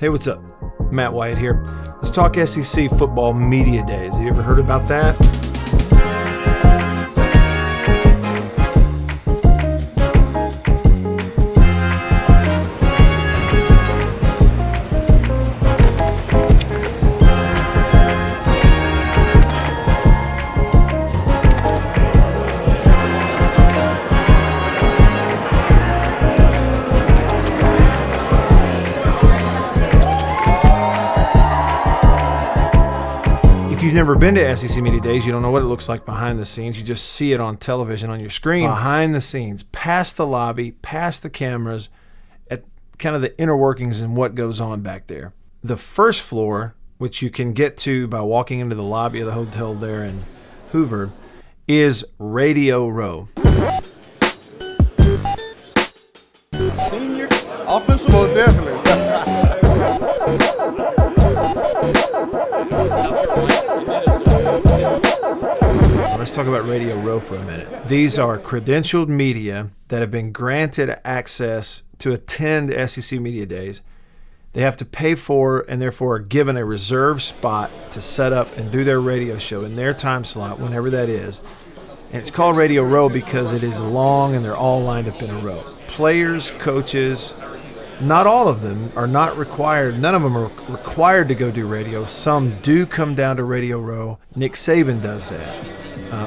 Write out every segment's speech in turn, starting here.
Hey, what's up? Matt Wyatt here. Let's talk SEC football media days. Have you ever heard about that? If you've never been to SEC Media Days, you don't know what it looks like behind the scenes. You just see it on television on your screen. Behind the scenes, past the lobby, past the cameras, at kind of the inner workings and what goes on back there. The first floor, which you can get to by walking into the lobby of the hotel there in Hoover, is Radio Row. Senior offensive, most definitely. Let's talk about Radio Row for a minute. These are credentialed media that have been granted access to attend SEC Media Days. They have to pay for and therefore are given a reserved spot to set up and do their radio show in their time slot, whenever that is. And it's called Radio Row because it is long and they're all lined up in a row. Players, coaches, not all of them are not required. None of them are required to go do radio. Some do come down to Radio Row. Nick Saban does that.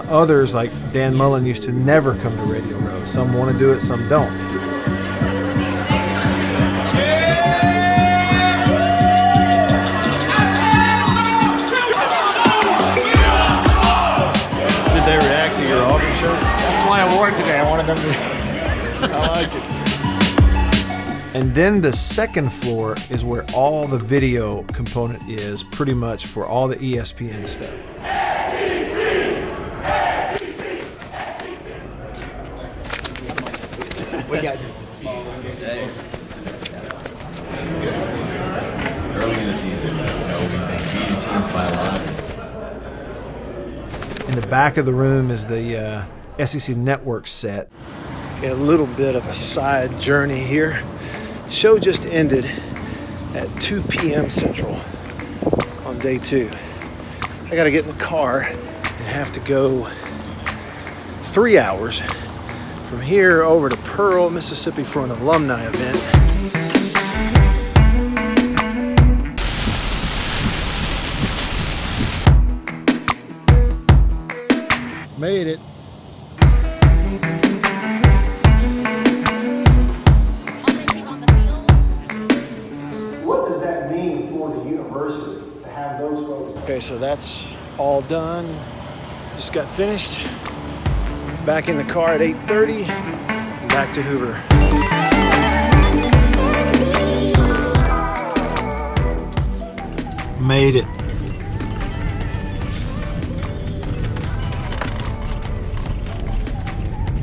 Others, like Dan Mullen, used to never come to Radio Row. Some want to do it, some don't. Did they react to your Auburn show? That's why I wore it today. I wanted them to. I like it. And then the second floor is where all the video component is, pretty much for all the ESPN stuff. We got just a small day. Early in the season, we've been beating teams by a lot. In the back of the room is the SEC Network set. Okay, a little bit of a side journey here. Show just ended at 2 p.m. Central on day 2. I got to get in the car and have to go 3 hours from here over to Pearl, Mississippi for an alumni event. Made it. What does that mean for the university to have those folks? Okay, so that's all done. Just got finished. Back in the car at 8:30. Back to Hoover. Made it.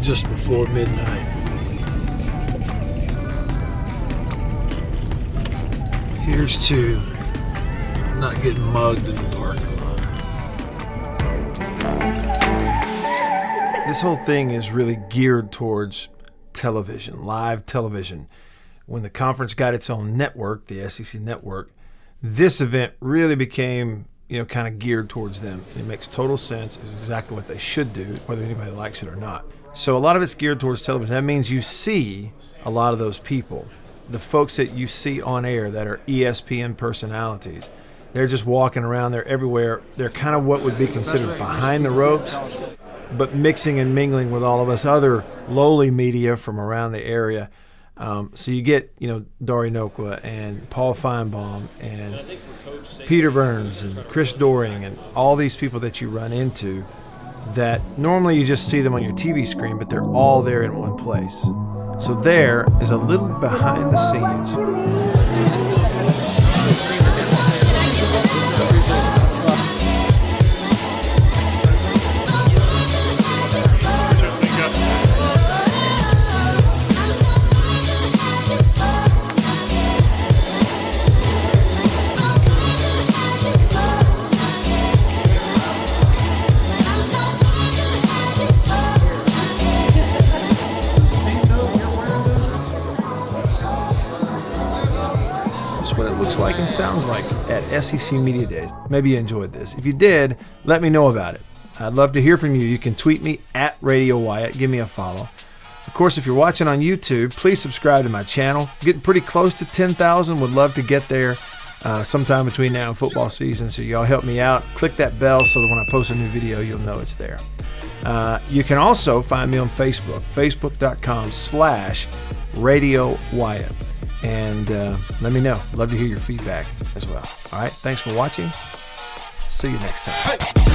Just before midnight. Here's to not getting mugged in the parking lot. This whole thing is really geared towards television, live television. When the conference got its own network, the SEC network, this event really became, kind of geared towards them. It makes total sense. It's exactly what they should do, whether anybody likes it or not. So a lot of it's geared towards television. That means you see a lot of those people. The folks that you see on air that are ESPN personalities, they're just walking around. They're everywhere. They're kind of what would be considered behind the ropes, but mixing and mingling with all of us other lowly media from around the area. So you get, Dari Nokwa and Paul Feinbaum and Peter Burns and Chris Doring and all these people that you run into that normally you just see them on your TV screen, but they're all there in one place. So there is a little behind the scenes. what it looks like and sounds like at SEC Media Days. Maybe you enjoyed this. If you did, let me know about it. I'd love to hear from you. You can tweet me at Radio Wyatt. Give me a follow. Of course, if you're watching on YouTube, please subscribe to my channel. Getting pretty close to 10,000. Would love to get there sometime between now and football season. So y'all help me out. Click that bell so that when I post a new video, you'll know it's there. You can also find me on Facebook, facebook.com/Radio Wyatt. And let me know. Love to hear your feedback as well. All right. Thanks for watching. See you next time.